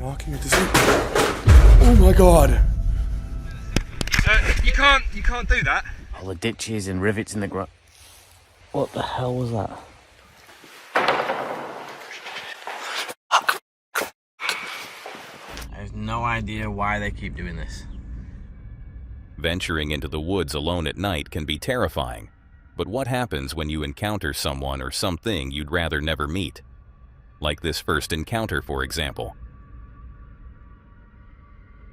knocking at this. Oh my god! You can't do that. All the ditches and rivets in the ground. What the hell was that? I have no idea why they keep doing this. Venturing into the woods alone at night can be terrifying, but what happens when you encounter someone or something you'd rather never meet? Like this first encounter, for example.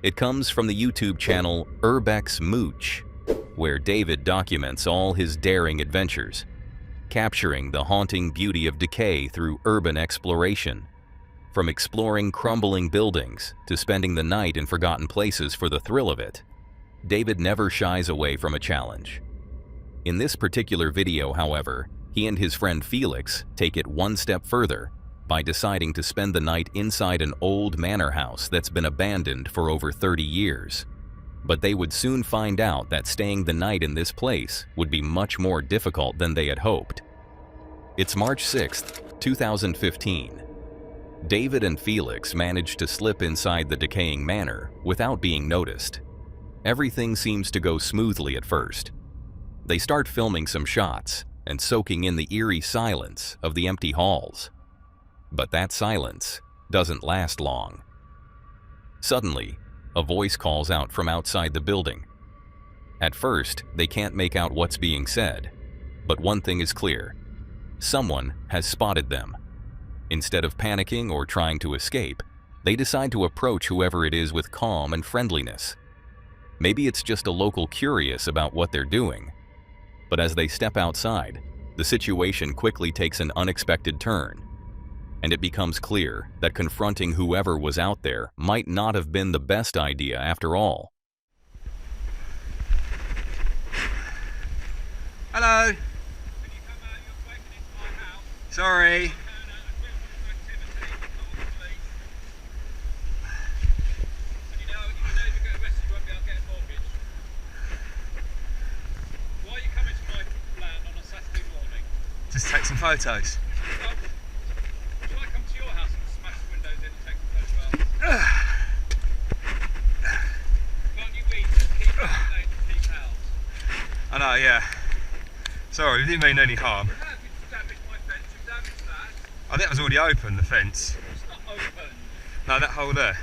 It comes from the YouTube channel Urbex Mooch, where David documents all his daring adventures, capturing the haunting beauty of decay through urban exploration. From exploring crumbling buildings to spending the night in forgotten places for the thrill of it, David never shies away from a challenge. In this particular video, however, he and his friend Felix take it one step further by deciding to spend the night inside an old manor house that's been abandoned for over 30 years. But they would soon find out that staying the night in this place would be much more difficult than they had hoped. It's March 6th, 2015. David and Felix managed to slip inside the decaying manor without being noticed. Everything seems to go smoothly at first. They start filming some shots and soaking in the eerie silence of the empty halls. But that silence doesn't last long. Suddenly, a voice calls out from outside the building. At first, they can't make out what's being said, but one thing is clear: someone has spotted them. Instead of panicking or trying to escape, they decide to approach whoever it is with calm and friendliness. Maybe it's just a local curious about what they're doing. But as they step outside, the situation quickly takes an unexpected turn, and it becomes clear that confronting whoever was out there might not have been the best idea after all. Hello. Can you come out? You're breaking into my house. Sorry. Just take some photos. Well, shall I come to your house and smash the windows in and take some photographs? Can't you read just keep house? I know, yeah. Sorry, we didn't mean any harm. You damaged my fence, you damaged that. I think it was already open, the fence. It's not open. No, that hole there.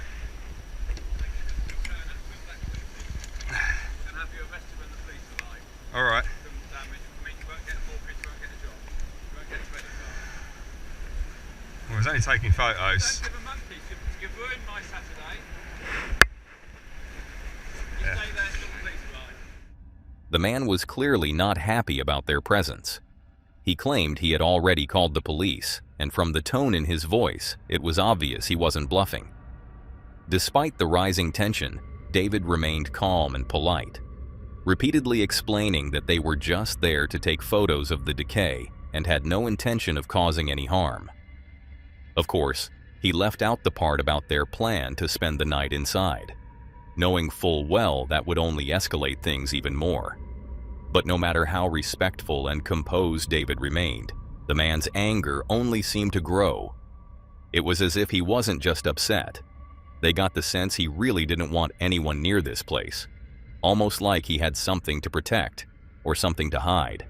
And have you arrested when the police arrive? Alright. I was only taking photos. Don't give a monkey. You've ruined my Saturday. You Yeah. stay there until the police arrive. The man was clearly not happy about their presence. He claimed he had already called the police, and from the tone in his voice, it was obvious he wasn't bluffing. Despite the rising tension, David remained calm and polite, repeatedly explaining that they were just there to take photos of the decay and had no intention of causing any harm. Of course, he left out the part about their plan to spend the night inside, knowing full well that would only escalate things even more. But no matter how respectful and composed David remained, the man's anger only seemed to grow. It was as if he wasn't just upset. They got the sense he really didn't want anyone near this place, almost like he had something to protect or something to hide.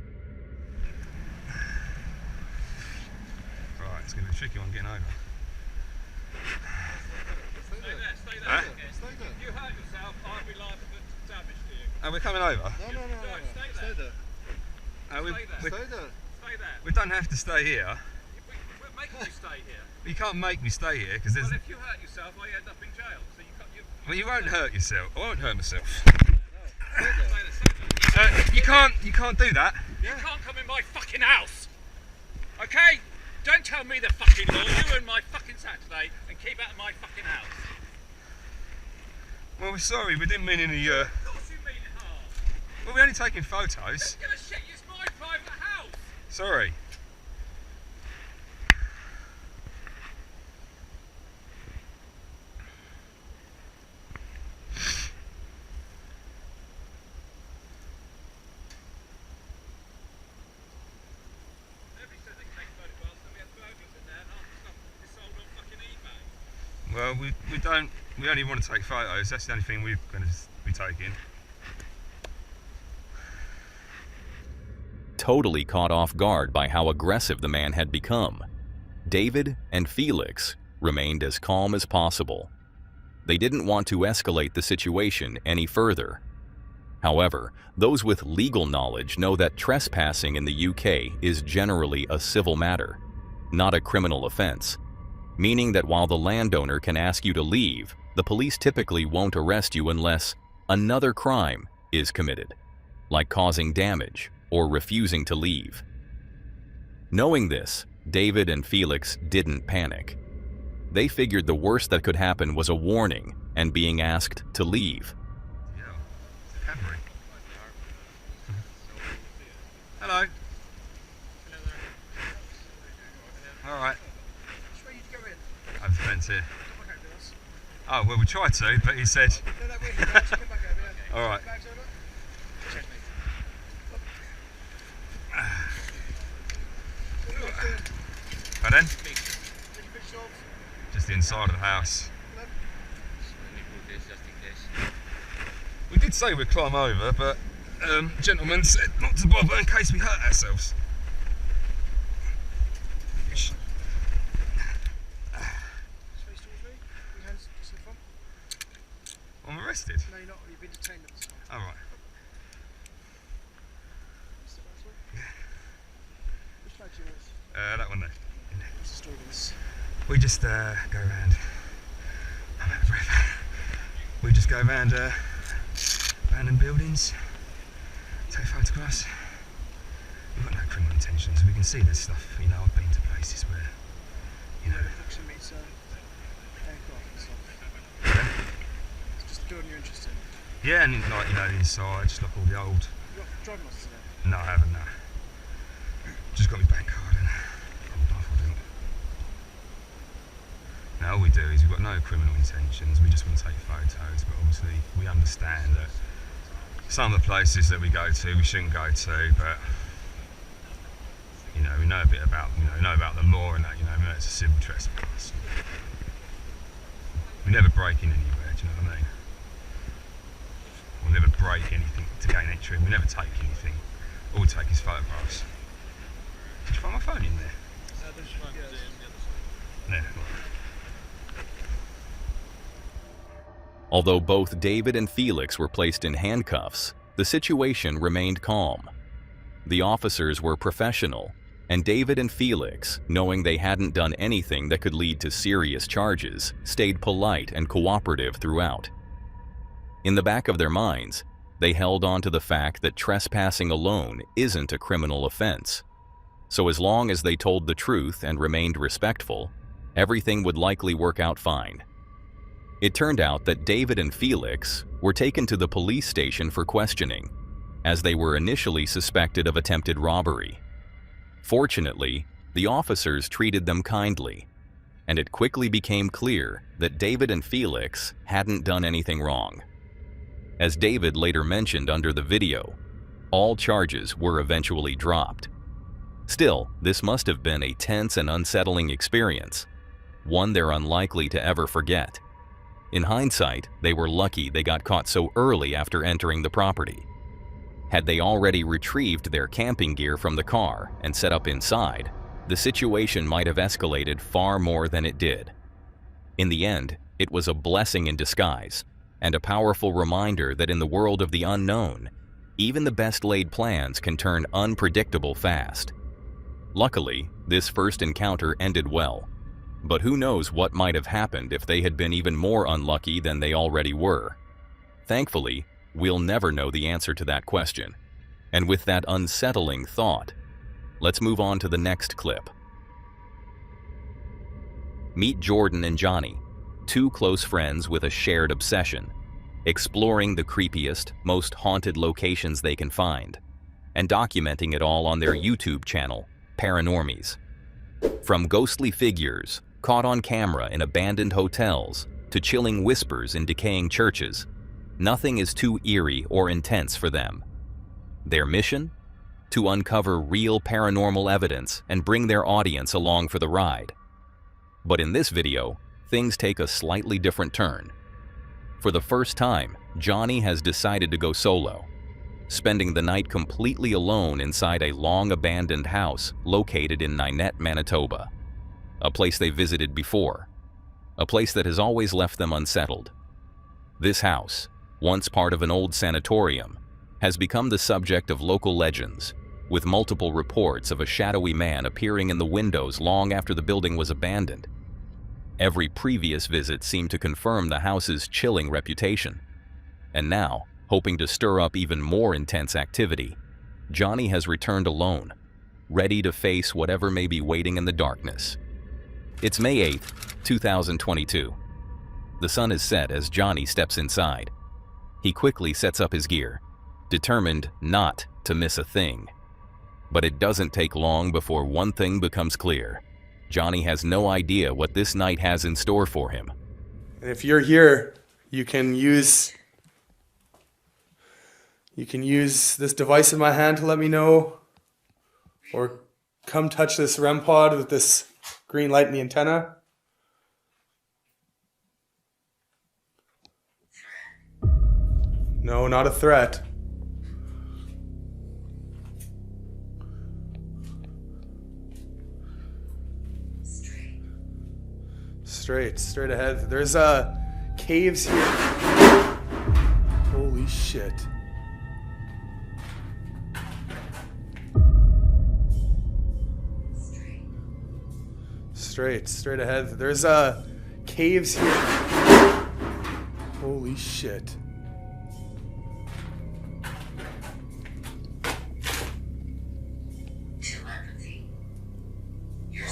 Right, it's going to be a tricky one getting over. Stay there. Huh? Stay there. If you hurt yourself, I'll be liable for damage to you. Are we coming over? No. Stay there. We Stay there. we don't have to stay here. We're making you stay here. You can't make me stay here because there's. Well, if you hurt yourself, I end up in jail. So you can't. Well, you won't hurt yourself. I won't hurt myself. Stay there. You can't do that. You can't come in my fucking house. Okay? Don't tell me the fucking law. You ruined my fucking Saturday and keep out of my fucking house. Well, we're sorry. We didn't mean any. Of course you mean it hard. Well, we're only taking photos. Give a shit. It's my private house. Sorry. Well, we only want to take photos. That's the only thing we're going to be taking. Totally caught off guard by how aggressive the man had become, David and Felix remained as calm as possible. They didn't want to escalate the situation any further. However, those with legal knowledge know that trespassing in the UK is generally a civil matter, not a criminal offense, meaning that while the landowner can ask you to leave, the police typically won't arrest you unless another crime is committed, like causing damage or refusing to leave. Knowing this, David and Felix didn't panic. They figured the worst that could happen was a warning and being asked to leave. Hello. All right. Over the fence here. Oh, well, we tried to, but he said... All right. Pardon? Just the inside of the house. We did say we'd climb over, but the gentleman said not to bother in case we hurt ourselves. I'm arrested? No, you're not. You've been detained at this time. All right. Which badge is yours? That one there. What's the story of this? We just go around. I'm out of breath. We just go around abandoned buildings, take photographs. We've got no criminal intentions. We can see this stuff. You know, I've been to places where, you know. Actually meets aircraft and stuff. It's just the building you're interested in. Yeah, and like, you know, the inside, just like all the old. You got driving license today? No, I haven't, no. Just got my bank card and now all we do is we've got no criminal intentions, we just want to take photos, but obviously we understand that some of the places that we go to we shouldn't go to, but you know, we know a bit about, you know about the law and that, you know, it's a civil trespass. We never break in anywhere, do you know what I mean? We'll never break anything to gain entry, we never take anything. All we take is photographs. Did you find my phone in there? Yeah. Although both David and Felix were placed in handcuffs, the situation remained calm. The officers were professional, and David and Felix, knowing they hadn't done anything that could lead to serious charges, stayed polite and cooperative throughout. In the back of their minds, they held on to the fact that trespassing alone isn't a criminal offense. So as long as they told the truth and remained respectful, everything would likely work out fine. It turned out that David and Felix were taken to the police station for questioning, as they were initially suspected of attempted robbery. Fortunately, the officers treated them kindly, and it quickly became clear that David and Felix hadn't done anything wrong. As David later mentioned under the video, all charges were eventually dropped. Still, this must have been a tense and unsettling experience, one they're unlikely to ever forget. In hindsight, they were lucky they got caught so early after entering the property. Had they already retrieved their camping gear from the car and set up inside, the situation might have escalated far more than it did. In the end, it was a blessing in disguise, and a powerful reminder that in the world of the unknown, even the best laid plans can turn unpredictable fast. Luckily, this first encounter ended well. But who knows what might have happened if they had been even more unlucky than they already were. Thankfully, we'll never know the answer to that question. And with that unsettling thought, let's move on to the next clip. Meet Jordan and Johnny, two close friends with a shared obsession, exploring the creepiest, most haunted locations they can find, and documenting it all on their YouTube channel, Paranormies. From ghostly figures caught on camera in abandoned hotels to chilling whispers in decaying churches, nothing is too eerie or intense for them. Their mission? To uncover real paranormal evidence and bring their audience along for the ride. But in this video, things take a slightly different turn. For the first time, Johnny has decided to go solo, spending the night completely alone inside a long-abandoned house located in Ninette, Manitoba, a place they visited before, a place that has always left them unsettled. This house, once part of an old sanatorium, has become the subject of local legends, with multiple reports of a shadowy man appearing in the windows long after the building was abandoned. Every previous visit seemed to confirm the house's chilling reputation. And now, hoping to stir up even more intense activity, Johnny has returned alone, ready to face whatever may be waiting in the darkness. It's May 8th, 2022. The sun is set as Johnny steps inside. He quickly sets up his gear, determined not to miss a thing. But it doesn't take long before one thing becomes clear. Johnny has no idea what this night has in store for him. And if you're here, you can use this device in my hand to let me know, or come touch this REM pod with this green light in the antenna. No, not a threat. Straight ahead. There's caves here. Holy shit. Straight ahead. There's caves here. Holy shit.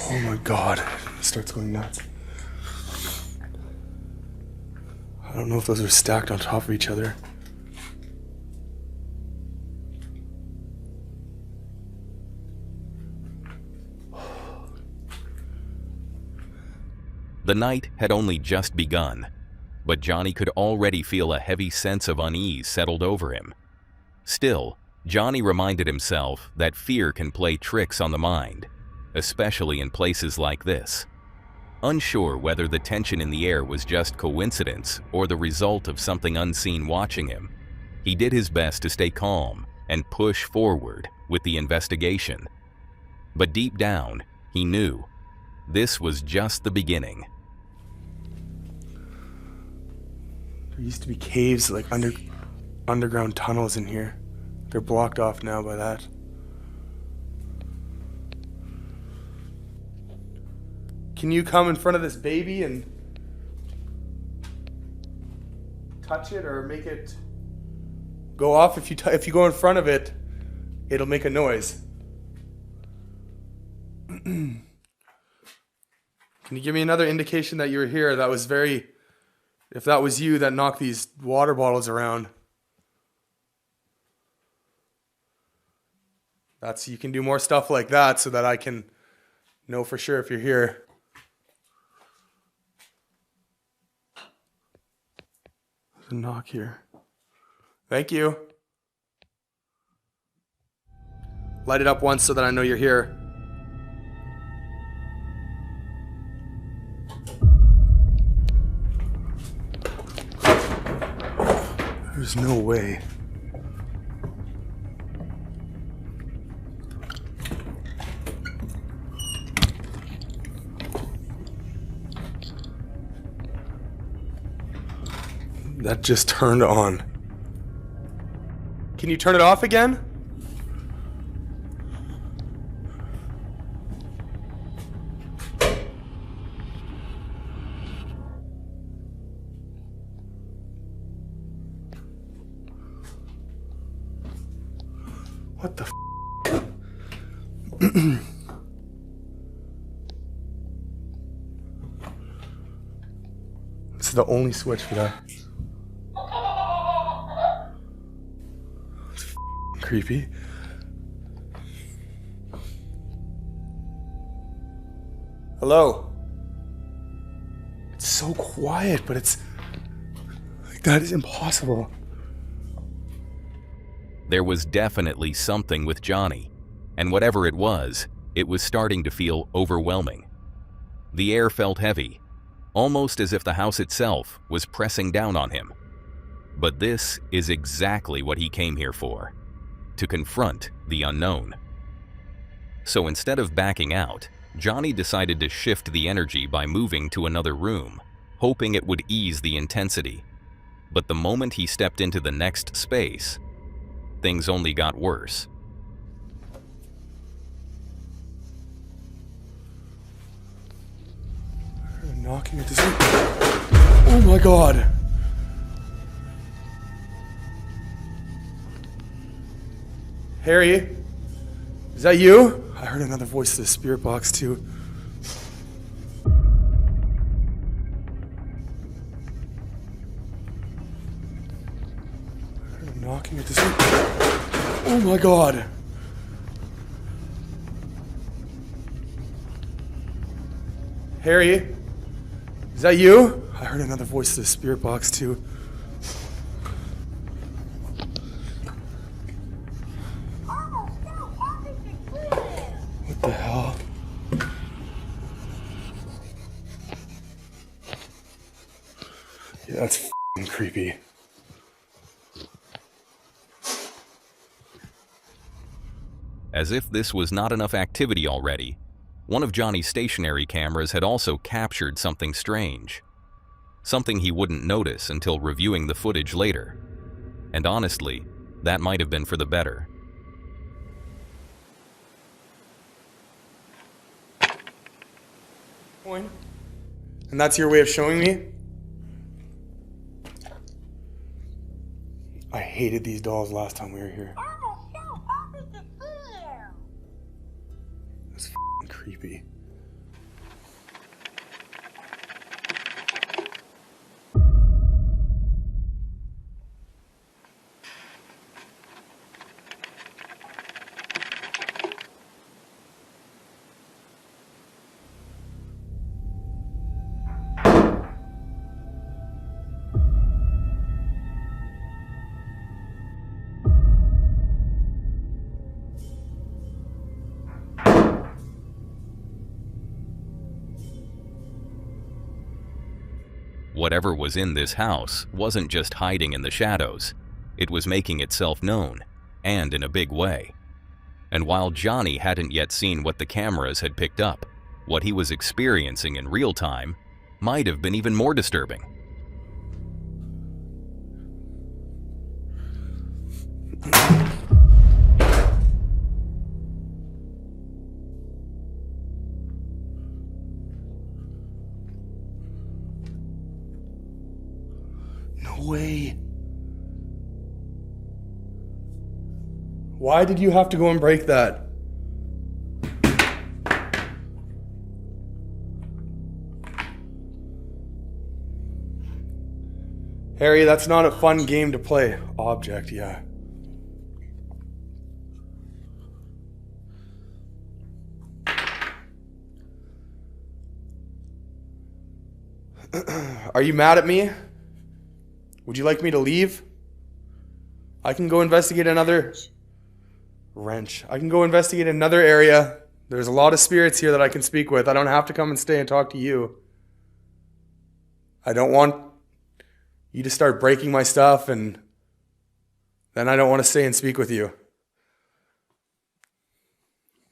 Oh my god. It starts going nuts. I don't know if those are stacked on top of each other. The night had only just begun, but Johnny could already feel a heavy sense of unease settled over him. Still, Johnny reminded himself that fear can play tricks on the mind, especially in places like this. Unsure whether the tension in the air was just coincidence or the result of something unseen watching him, he did his best to stay calm and push forward with the investigation. But deep down, he knew this was just the beginning. There used to be caves, like underground tunnels in here. They're blocked off now by that. Can you come in front of this baby and touch it or make it go off? If you go in front of it, it'll make a noise. Can you give me another indication that you were here? That was very... If that was you that knocked these water bottles around. You can do more stuff like that so that I can know for sure if you're here. There's a knock here. Thank you. Light it up once so that I know you're here. There's no way. That just turned on. Can you turn it off again? What the f? This is the only switch for that. It's f***ing creepy. Hello? It's so quiet, but it's... like, that is impossible. There was definitely something with Johnny, and whatever it was starting to feel overwhelming. The air felt heavy, almost as if the house itself was pressing down on him. But this is exactly what he came here for, to confront the unknown. So instead of backing out, Johnny decided to shift the energy by moving to another room, hoping it would ease the intensity. But the moment he stepped into the next space, things only got worse. Knocking at this door. Oh my god. Harry? Is that you? I heard another voice in the spirit box too. I heard him knocking at this door. Oh my god. Harry? Is that you? I heard another voice in the spirit box too. What the hell? Yeah, that's f***ing creepy. As if this was not enough activity already, one of Johnny's stationary cameras had also captured something strange. Something he wouldn't notice until reviewing the footage later. And honestly, that might have been for the better. And that's your way of showing me? I hated these dolls last time we were here. That's f***ing creepy. Whatever was in this house wasn't just hiding in the shadows. It was making itself known, and in a big way. And while Johnny hadn't yet seen what the cameras had picked up, what he was experiencing in real time might have been even more disturbing. No way. Why did you have to go and break that? Harry, that's not a fun game to play. Object, yeah. Are you mad at me? Would you like me to leave? I can go investigate another... Wrench. I can go investigate another area. There's a lot of spirits here that I can speak with. I don't have to come and stay and talk to you. I don't want you to start breaking my stuff, and then I don't want to stay and speak with you.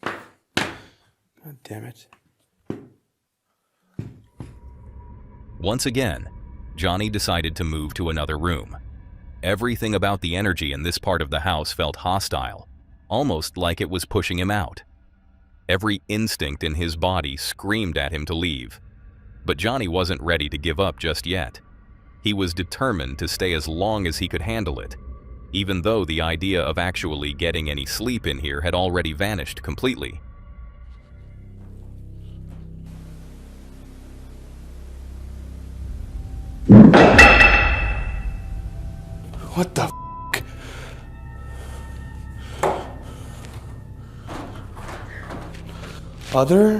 God damn it. Once again, Johnny decided to move to another room. Everything about the energy in this part of the house felt hostile, almost like it was pushing him out. Every instinct in his body screamed at him to leave. But Johnny wasn't ready to give up just yet. He was determined to stay as long as he could handle it, even though the idea of actually getting any sleep in here had already vanished completely. What the f***? Other?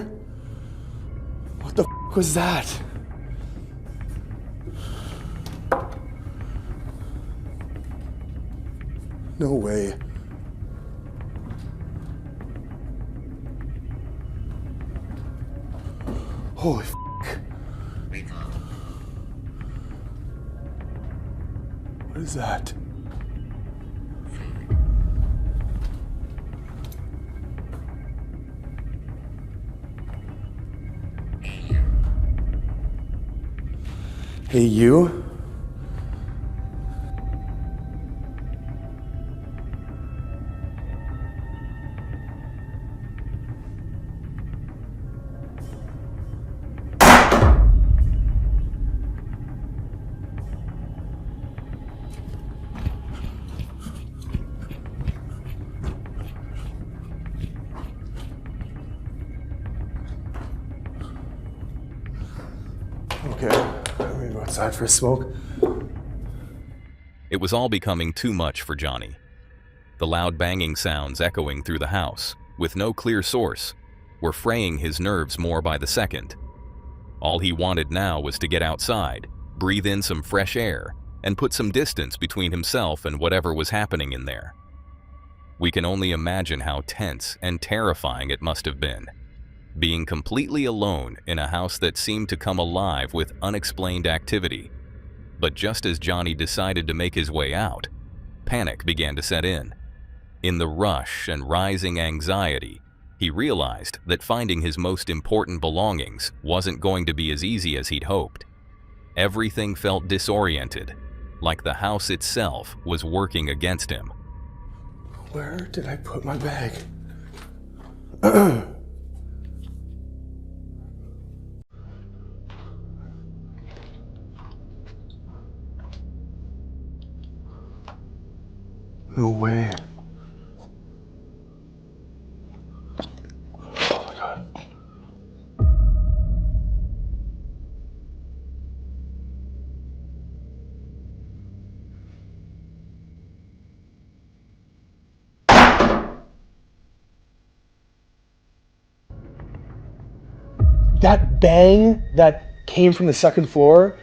What the f*** was that? No way. Holy f***. What is that? Hey, you? Okay, I'm gonna go outside for a smoke. It was all becoming too much for Johnny. The loud banging sounds echoing through the house, with no clear source, were fraying his nerves more by the second. All he wanted now was to get outside, breathe in some fresh air, and put some distance between himself and whatever was happening in there. We can only imagine how tense and terrifying it must have been, being completely alone in a house that seemed to come alive with unexplained activity. But just as Johnny decided to make his way out, panic began to set in. In the rush and rising anxiety, he realized that finding his most important belongings wasn't going to be as easy as he'd hoped. Everything felt disoriented, like the house itself was working against him. Where did I put my bag? No way. Oh my God. That bang that came from the second floor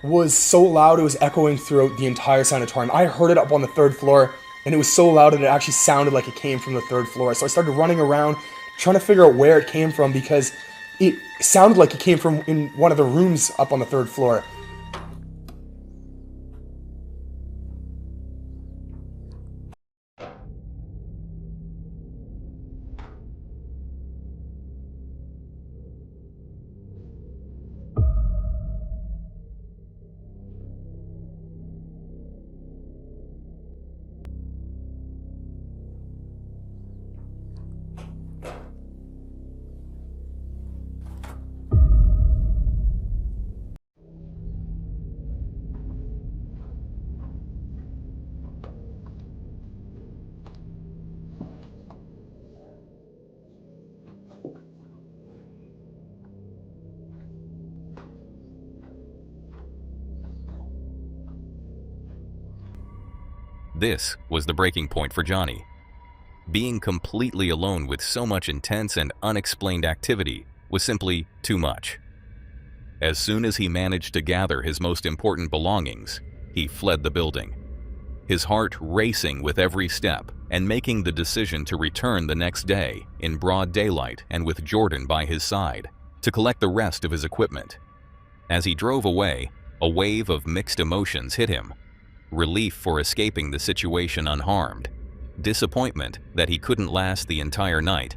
was so loud it was echoing throughout the entire sanatorium. I heard it up on the third floor, and it was so loud that it actually sounded like it came from the third floor. So I started running around trying to figure out where it came from because it sounded like it came from in one of the rooms up on the third floor. This was the breaking point for Johnny. Being completely alone with so much intense and unexplained activity was simply too much. As soon as he managed to gather his most important belongings, he fled the building, his heart racing with every step and making the decision to return the next day in broad daylight and with Jordan by his side to collect the rest of his equipment. As he drove away, a wave of mixed emotions hit him. Relief for escaping the situation unharmed, disappointment that he couldn't last the entire night,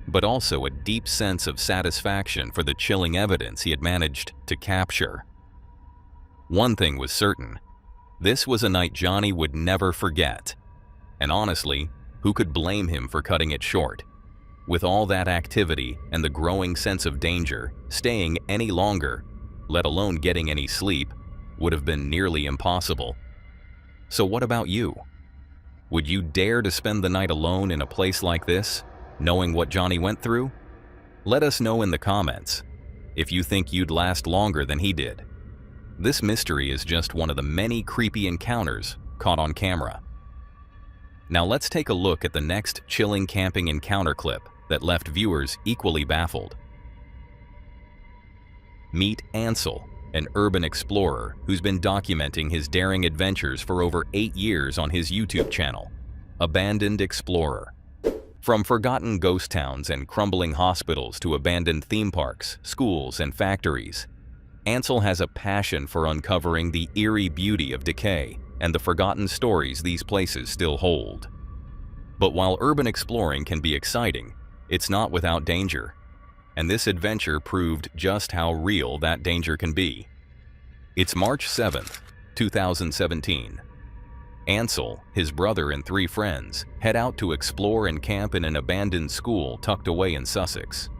but also a deep sense of satisfaction for the chilling evidence he had managed to capture. One thing was certain: this was a night Johnny would never forget. And honestly, who could blame him for cutting it short? With all that activity and the growing sense of danger, staying any longer, let alone getting any sleep, would have been nearly impossible. So what about you? Would you dare to spend the night alone in a place like this, knowing what Johnny went through? Let us know in the comments if you think you'd last longer than he did. This mystery is just one of the many creepy encounters caught on camera. Now let's take a look at the next chilling camping encounter clip that left viewers equally baffled. Meet Ansel, an urban explorer who's been documenting his daring adventures for over 8 years on his YouTube channel, Abandoned Explorer. From forgotten ghost towns and crumbling hospitals to abandoned theme parks, schools, and factories, Ansel has a passion for uncovering the eerie beauty of decay and the forgotten stories these places still hold. But while urban exploring can be exciting, it's not without danger, and this adventure proved just how real that danger can be. It's March 7th, 2017. Ansel, his brother, and 3 friends head out to explore and camp in an abandoned school tucked away in Sussex.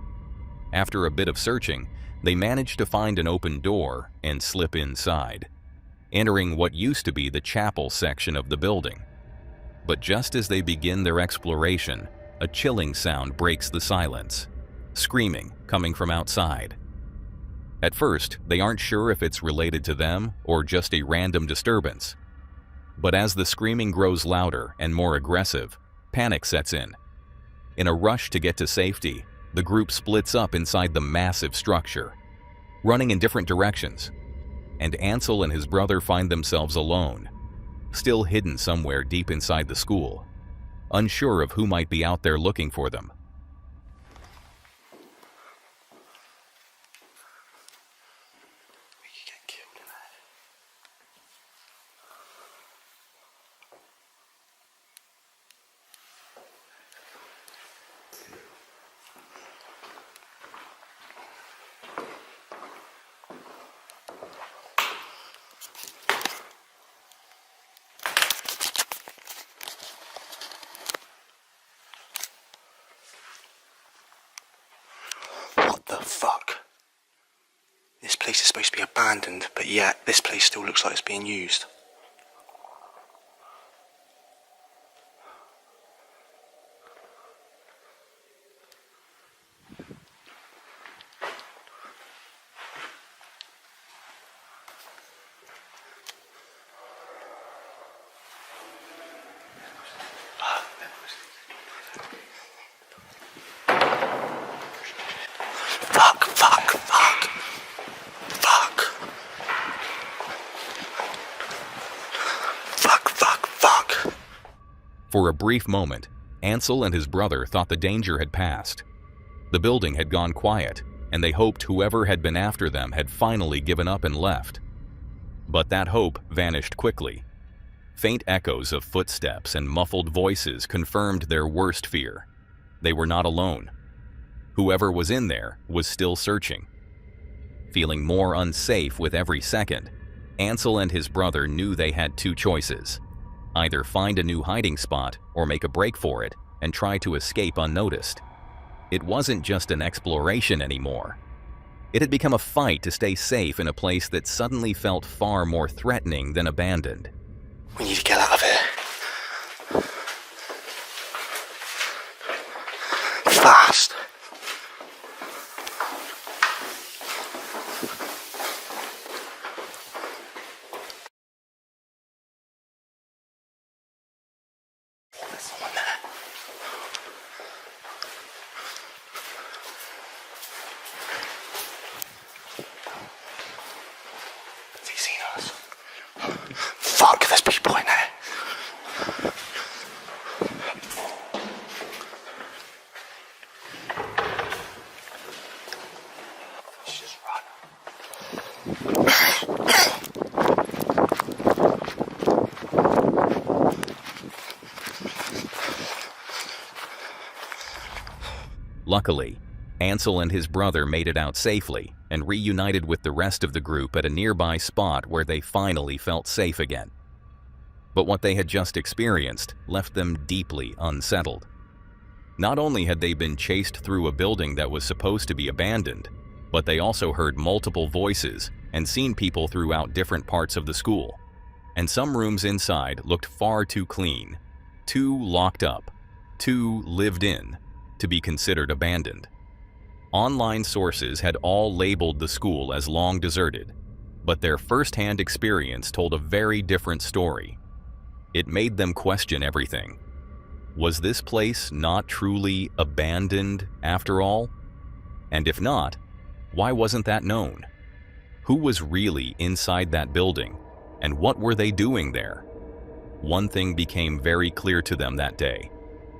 After a bit of searching, they manage to find an open door and slip inside, entering what used to be the chapel section of the building. But just as they begin their exploration, a chilling sound breaks the silence, screaming coming from outside. At first, they aren't sure if it's related to them or just a random disturbance. But as the screaming grows louder and more aggressive, panic sets in. In a rush to get to safety, the group splits up inside the massive structure, running in different directions, and Ansel and his brother find themselves alone, still hidden somewhere deep inside the school, unsure of who might be out there looking for them. What the fuck? This place is supposed to be abandoned, but yet this place still looks like it's being used. For a brief moment, Ansel and his brother thought the danger had passed. The building had gone quiet, and they hoped whoever had been after them had finally given up and left. But that hope vanished quickly. Faint echoes of footsteps and muffled voices confirmed their worst fear. They were not alone. Whoever was in there was still searching. Feeling more unsafe with every second, Ansel and his brother knew they had 2 choices. Either find a new hiding spot or make a break for it and try to escape unnoticed. It wasn't just an exploration anymore. It had become a fight to stay safe in a place that suddenly felt far more threatening than abandoned. We need to get out of here. Fast. There's someone there. Has he seen us? Fuck, there's people in there. Let's just run. Luckily, Ansel and his brother made it out safely and reunited with the rest of the group at a nearby spot where they finally felt safe again. But what they had just experienced left them deeply unsettled. Not only had they been chased through a building that was supposed to be abandoned, but they also heard multiple voices and seen people throughout different parts of the school. And some rooms inside looked far too clean, too locked up, too lived in, to be considered abandoned. Online sources had all labeled the school as long deserted, but their first-hand experience told a very different story. It made them question everything. Was this place not truly abandoned after all? And if not, why wasn't that known? Who was really inside that building, and what were they doing there? One thing became very clear to them that day.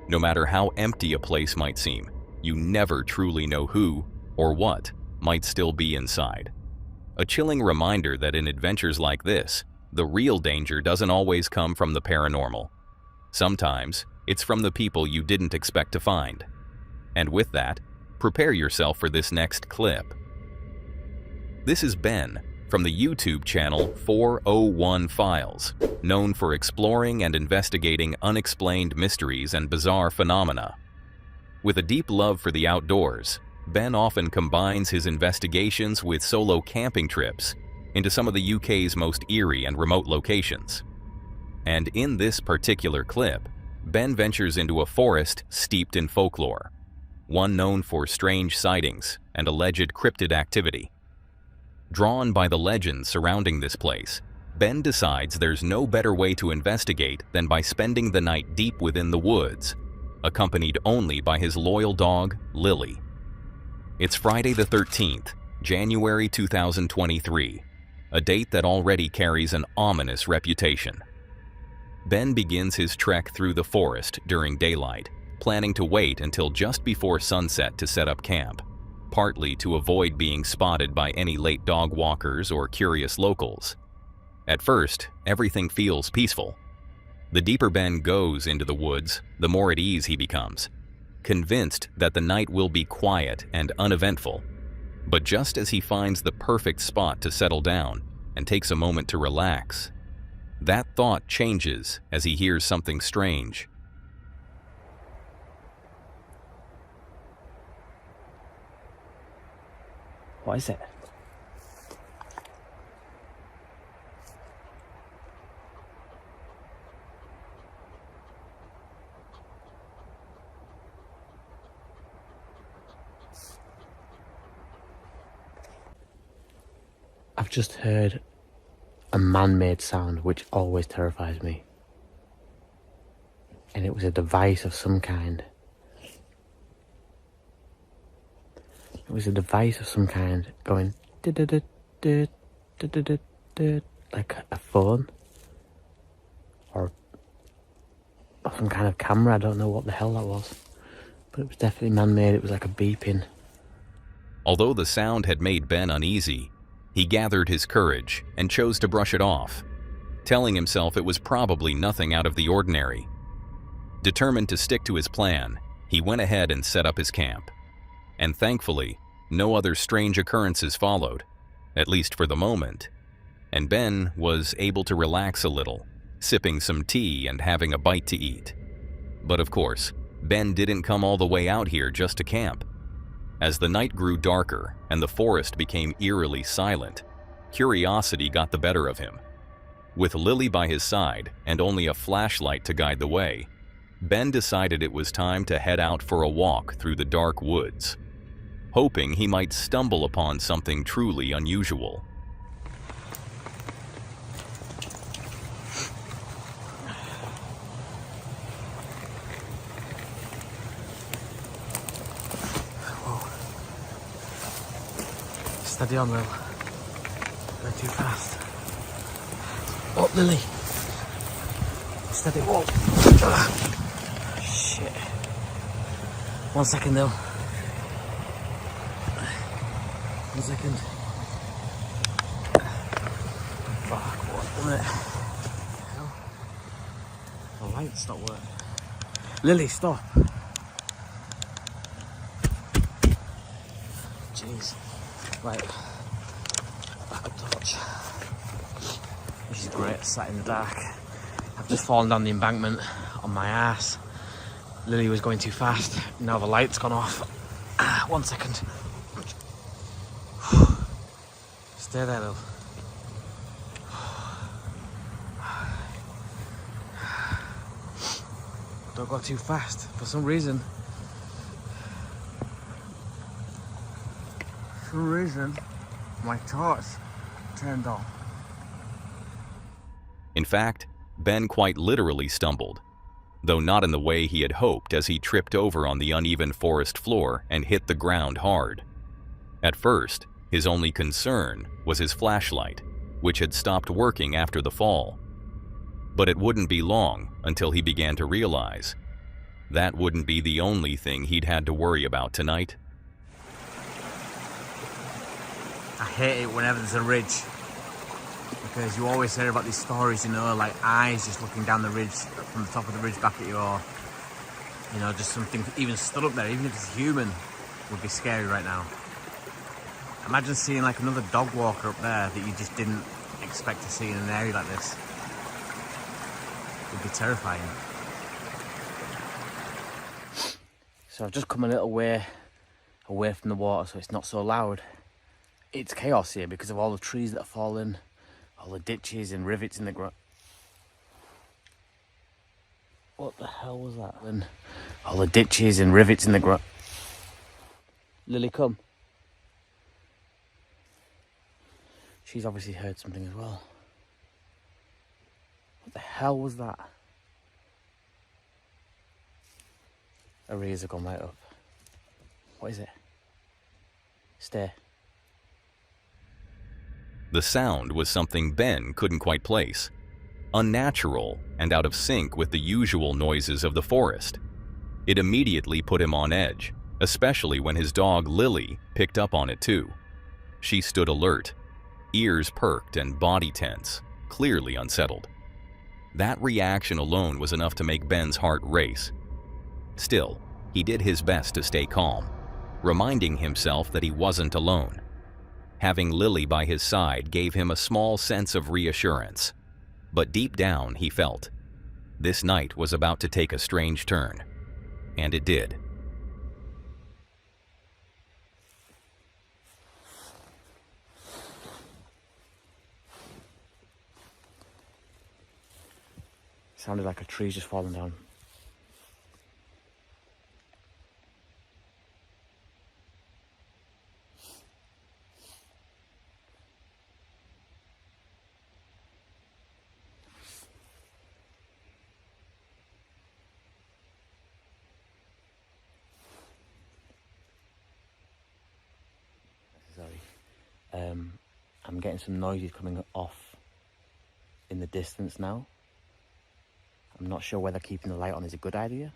No matter how empty a place might seem, you never truly know who or what might still be inside. A chilling reminder that in adventures like this, the real danger doesn't always come from the paranormal. Sometimes, it's from the people you didn't expect to find. And with that, prepare yourself for this next clip. This is Ben from the YouTube channel 401 Files, known for exploring and investigating unexplained mysteries and bizarre phenomena. With a deep love for the outdoors, Ben often combines his investigations with solo camping trips into some of the UK's most eerie and remote locations. And in this particular clip, Ben ventures into a forest steeped in folklore, one known for strange sightings and alleged cryptid activity. Drawn by the legends surrounding this place, Ben decides there's no better way to investigate than by spending the night deep within the woods, accompanied only by his loyal dog, Lily. It's Friday the 13th, January 2023, a date that already carries an ominous reputation. Ben begins his trek through the forest during daylight, planning to wait until just before sunset to set up camp, partly to avoid being spotted by any late dog walkers or curious locals. At first, everything feels peaceful. The deeper Ben goes into the woods, the more at ease he becomes, convinced that the night will be quiet and uneventful. But just as he finds the perfect spot to settle down and takes a moment to relax, that thought changes as he hears something strange. What is it? I've just heard a man-made sound which always terrifies me. And it was a device of some kind. It was a device of some kind going like a phone or some kind of camera. I don't know what the hell that was, but it was definitely man-made. It was like a beeping. Although the sound had made Ben uneasy, he gathered his courage and chose to brush it off, telling himself it was probably nothing out of the ordinary. Determined to stick to his plan, he went ahead and set up his camp. And thankfully, no other strange occurrences followed, at least for the moment, and Ben was able to relax a little, sipping some tea and having a bite to eat. But of course, Ben didn't come all the way out here just to camp. As the night grew darker and the forest became eerily silent, curiosity got the better of him. With Lily by his side and only a flashlight to guide the way, Ben decided it was time to head out for a walk through the dark woods, hoping he might stumble upon something truly unusual. Steady on, Will. Going too fast. Up, Lily. Steady. Whoa. Shit. 1 second, though. 1 second. Fuck, what the hell? The light's not working. Lily, stop. Jeez. Right, backup torch. This is great, sat in the dark. I've just fallen down the embankment on my ass. Lily was going too fast, now the light's gone off. 1 second. Stay there, love. Don't go too fast, for some reason. My torch turned off. In fact, Ben quite literally stumbled, though not in the way he had hoped, as he tripped over on the uneven forest floor and hit the ground hard. At first, his only concern was his flashlight, which had stopped working after the fall. But it wouldn't be long until he began to realize that wouldn't be the only thing he'd had to worry about tonight. I hate it whenever there's a ridge, because you always hear about these stories, you know, like eyes just looking down the ridge, from the top of the ridge back at you, or, you know, just something even stood up there, even if it's human, would be scary right now. Imagine seeing like another dog walker up there that you just didn't expect to see in an area like this. It would be terrifying. So I've just come a little way away from the water so it's not so loud. It's chaos here because of all the trees that are falling, all the ditches and rivets in the ground. What the hell was that? And all the ditches and rivets in the ground. Lily, come. She's obviously heard something as well. What the hell was that? Her ears have gone right up. What is it? Stay. The sound was something Ben couldn't quite place. Unnatural and out of sync with the usual noises of the forest. It immediately put him on edge, especially when his dog Lily picked up on it too. She stood alert, ears perked and body tense, clearly unsettled. That reaction alone was enough to make Ben's heart race. Still, he did his best to stay calm, reminding himself that he wasn't alone. Having Lily by his side gave him a small sense of reassurance. But deep down, he felt this night was about to take a strange turn. And it did. Sounded like a tree just falling down. I'm getting some noises coming off in the distance now. I'm not sure whether keeping the light on is a good idea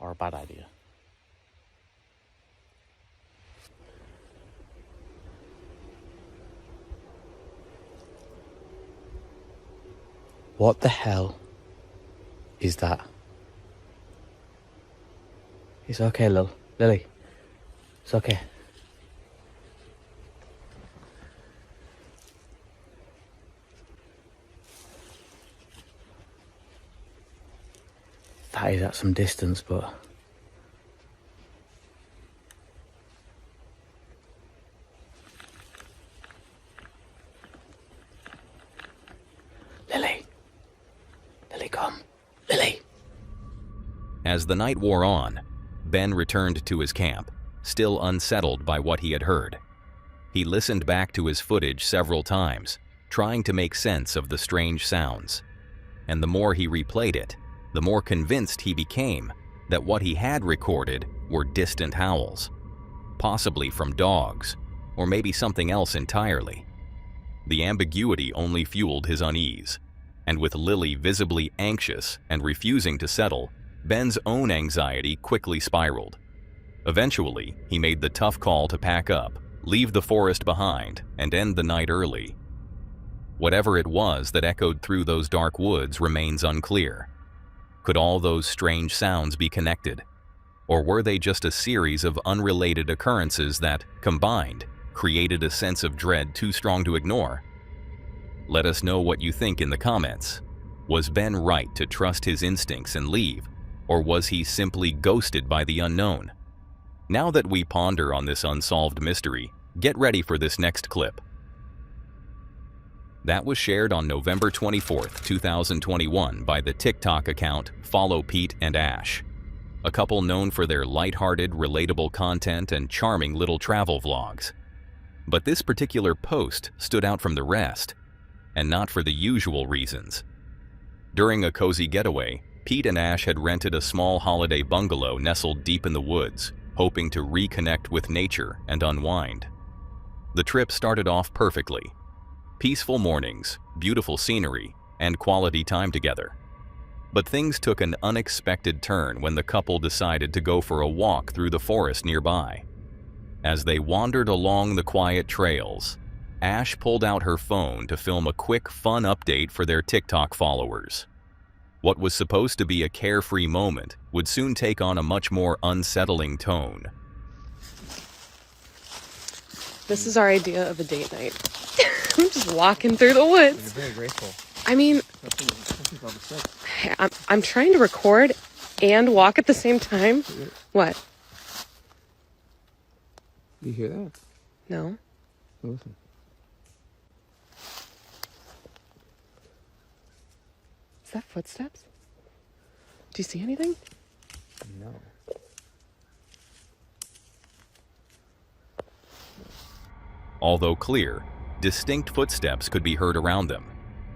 or a bad idea. What the hell is that? It's okay, Lily. It's okay. That is at some distance, but Lily, come. Lily. As the night wore on, Ben returned to his camp, still unsettled by what he had heard. He listened back to his footage several times, trying to make sense of the strange sounds. And the more he replayed it, the more convinced he became that what he had recorded were distant howls, possibly from dogs, or maybe something else entirely. The ambiguity only fueled his unease, and with Lily visibly anxious and refusing to settle, Ben's own anxiety quickly spiraled. Eventually, he made the tough call to pack up, leave the forest behind, and end the night early. Whatever it was that echoed through those dark woods remains unclear. Could all those strange sounds be connected? Or were they just a series of unrelated occurrences that, combined, created a sense of dread too strong to ignore? Let us know what you think in the comments. Was Ben right to trust his instincts and leave? Or was he simply ghosted by the unknown? Now that we ponder on this unsolved mystery, get ready for this next clip. That was shared on November 24th, 2021 by the TikTok account Follow Pete and Ash, a couple known for their lighthearted, relatable content and charming little travel vlogs. But this particular post stood out from the rest, and not for the usual reasons. During a cozy getaway, Pete and Ash had rented a small holiday bungalow nestled deep in the woods, hoping to reconnect with nature and unwind. The trip started off perfectly. Peaceful mornings, beautiful scenery, and quality time together. But things took an unexpected turn when the couple decided to go for a walk through the forest nearby. As they wandered along the quiet trails, Ash pulled out her phone to film a quick fun update for their TikTok followers. What was supposed to be a carefree moment would soon take on a much more unsettling tone. This is our idea of a date night. I'm just walking through the woods. You're very graceful. I mean, I'm trying to record and walk at the same time. What? You hear that? No. Listen. Is that footsteps? Do you see anything? No. Although clear, distinct footsteps could be heard around them.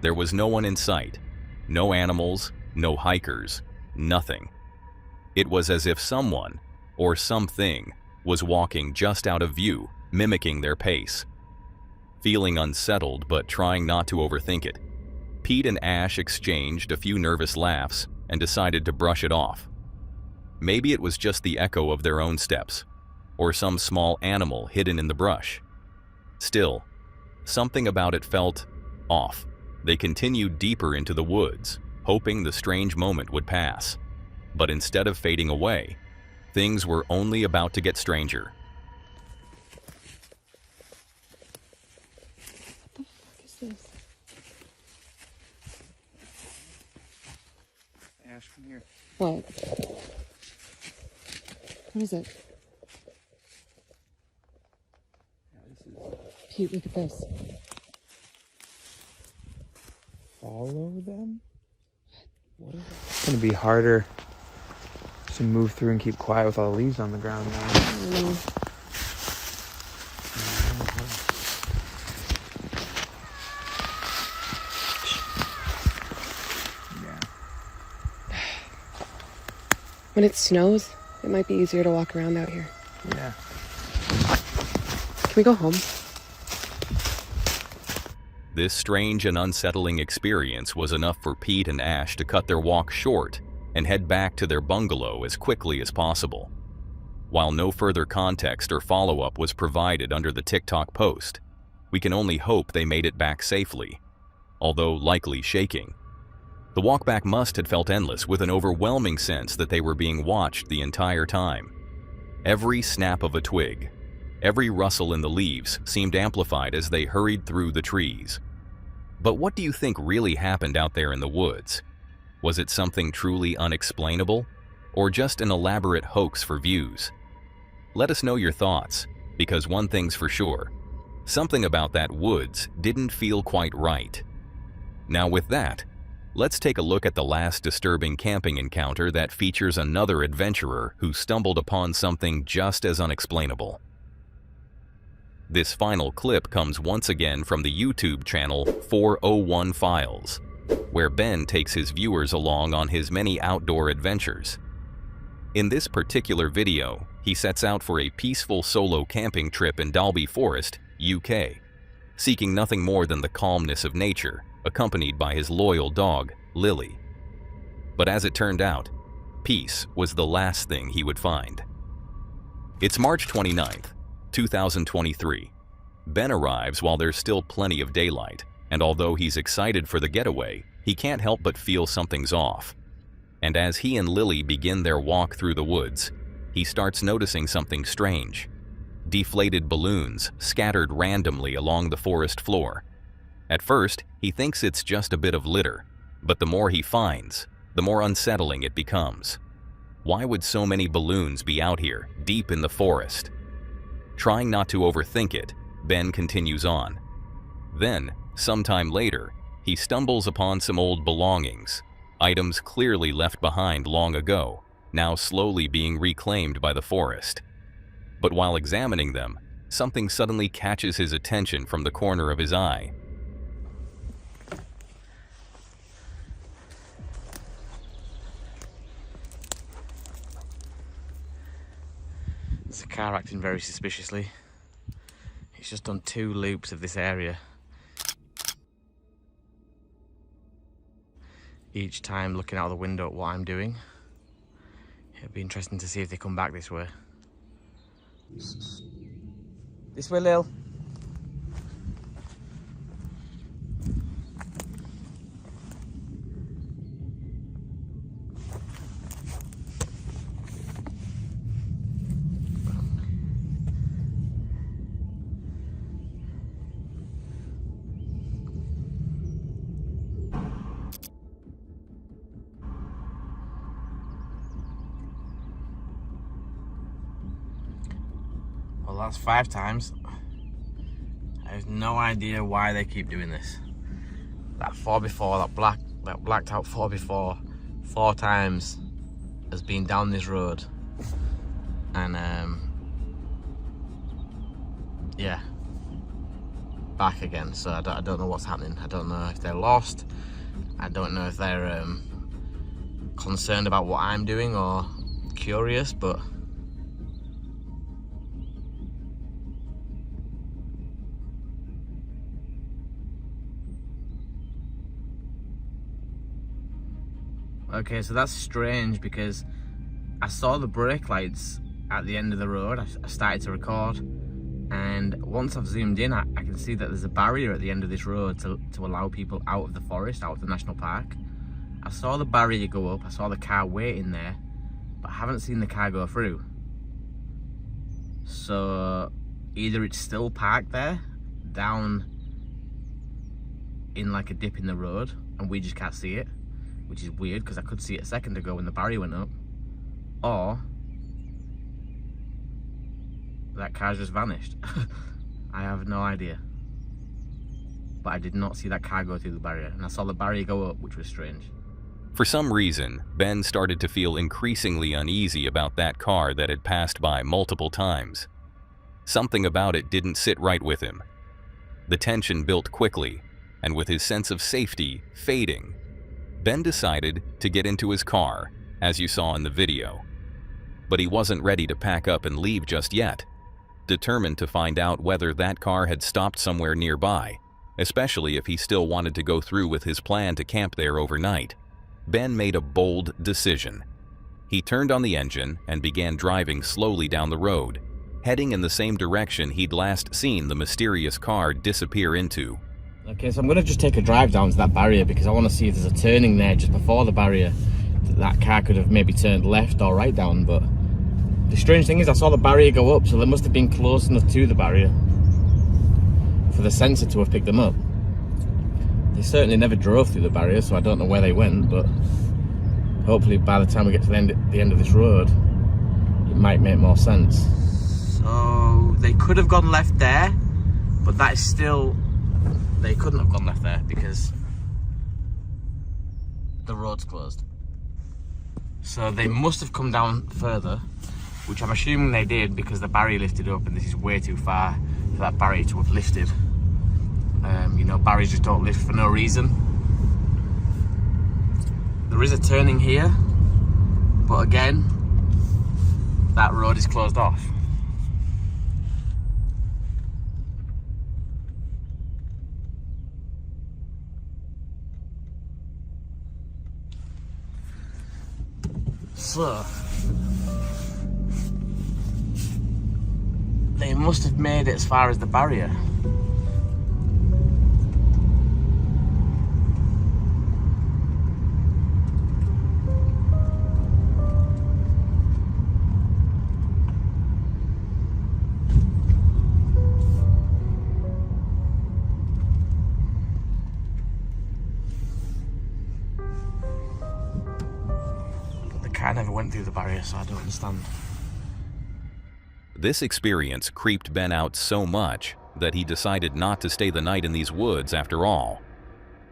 There was no one in sight. No animals, no hikers, nothing. It was as if someone, or something, was walking just out of view, mimicking their pace. Feeling unsettled but trying not to overthink it, Pete and Ash exchanged a few nervous laughs and decided to brush it off. Maybe it was just the echo of their own steps, or some small animal hidden in the brush. Still, something about it felt off. They continued deeper into the woods, hoping the strange moment would pass. But instead of fading away, things were only about to get stranger. What the fuck is this? Ash, come here. What? What is it? Pete, look at this. Follow them? What is it? It's gonna be harder to move through and keep quiet with all the leaves on the ground now. When it snows, it might be easier to walk around out here. Yeah. Can we go home? This strange and unsettling experience was enough for Pete and Ash to cut their walk short and head back to their bungalow as quickly as possible. While no further context or follow-up was provided under the TikTok post, we can only hope they made it back safely, although likely shaking. The walk back must have felt endless, with an overwhelming sense that they were being watched the entire time. Every snap of a twig, every rustle in the leaves seemed amplified as they hurried through the trees. But what do you think really happened out there in the woods? Was it something truly unexplainable, or just an elaborate hoax for views? Let us know your thoughts, because one thing's for sure, something about that woods didn't feel quite right. Now with that, let's take a look at the last disturbing camping encounter that features another adventurer who stumbled upon something just as unexplainable. This final clip comes once again from the YouTube channel 401 Files, where Ben takes his viewers along on his many outdoor adventures. In this particular video, he sets out for a peaceful solo camping trip in Dalby Forest, UK, seeking nothing more than the calmness of nature, accompanied by his loyal dog, Lily. But as it turned out, peace was the last thing he would find. It's March 29th, 2023. Ben arrives while there's still plenty of daylight, and although he's excited for the getaway, he can't help but feel something's off. And as he and Lily begin their walk through the woods, he starts noticing something strange. Deflated balloons scattered randomly along the forest floor. At first, he thinks it's just a bit of litter, but the more he finds, the more unsettling it becomes. Why would so many balloons be out here, deep in the forest? Trying not to overthink it, Ben continues on. Then, sometime later, he stumbles upon some old belongings, items clearly left behind long ago, now slowly being reclaimed by the forest. But while examining them, something suddenly catches his attention from the corner of his eye. There's a car acting very suspiciously. It's just done 2 loops of this area. Each time looking out the window at what I'm doing. It'd be interesting to see if they come back this way. This way, Lil. Well, that's 5 times. I have no idea why they keep doing this. That 4 before, that blacked out 4 before, 4 times has been down this road. And yeah, back again. So I don't know what's happening. I don't know if they're lost. I don't know if they're concerned about what I'm doing or curious, but okay, so that's strange because I saw the brake lights at the end of the road. I started to record, and once I've zoomed in, I can see that there's a barrier at the end of this road to allow people out of the forest, out of the national park. I saw the barrier go up, I saw the car waiting there, but I haven't seen the car go through. So either it's still parked there, down in like a dip in the road, and we just can't see it, which is weird because I could see it a second ago when the barrier went up, or that car's just vanished. I have no idea. But I did not see that car go through the barrier, and I saw the barrier go up, which was strange. For some reason, Ben started to feel increasingly uneasy about that car that had passed by multiple times. Something about it didn't sit right with him. The tension built quickly, and with his sense of safety fading, Ben decided to get into his car, as you saw in the video. But he wasn't ready to pack up and leave just yet, determined to find out whether that car had stopped somewhere nearby, especially if he still wanted to go through with his plan to camp there overnight. Ben made a bold decision. He turned on the engine and began driving slowly down the road, heading in the same direction he'd last seen the mysterious car disappear into. Okay, so I'm going to just take a drive down to that barrier because I want to see if there's a turning there just before the barrier. That car could have maybe turned left or right down, but the strange thing is I saw the barrier go up, so they must have been close enough to the barrier for the sensor to have picked them up. They certainly never drove through the barrier, so I don't know where they went, but hopefully by the time we get to the end of this road, it might make more sense. So they could have gone left there, but that is still... They couldn't have gone left there because the road's closed. So they must have come down further, which I'm assuming they did because the barrier lifted up, and this is way too far for that barrier to have lifted. You know, barriers just don't lift for no reason. There is a turning here, but again, that road is closed off. So, they must have made it as far as the barrier. I never went through the barrier, so I don't understand. This experience creeped Ben out so much that he decided not to stay the night in these woods after all.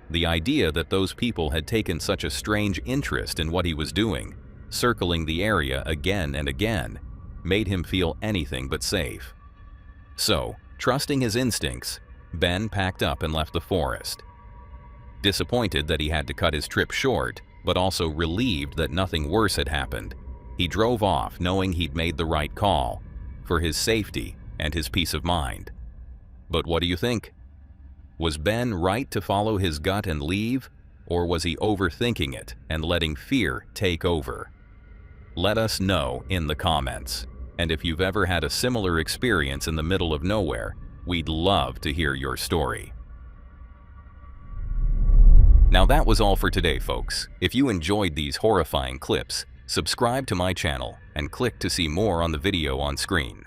The idea that those people had taken such a strange interest in what he was doing, circling the area again and again, made him feel anything but safe. So, trusting his instincts, Ben packed up and left the forest. Disappointed that he had to cut his trip short, but also relieved that nothing worse had happened, he drove off knowing he'd made the right call, for his safety and his peace of mind. But what do you think? Was Ben right to follow his gut and leave, or was he overthinking it and letting fear take over? Let us know in the comments. And if you've ever had a similar experience in the middle of nowhere, we'd love to hear your story. Now that was all for today, folks. If you enjoyed these horrifying clips, subscribe to my channel and click to see more on the video on screen.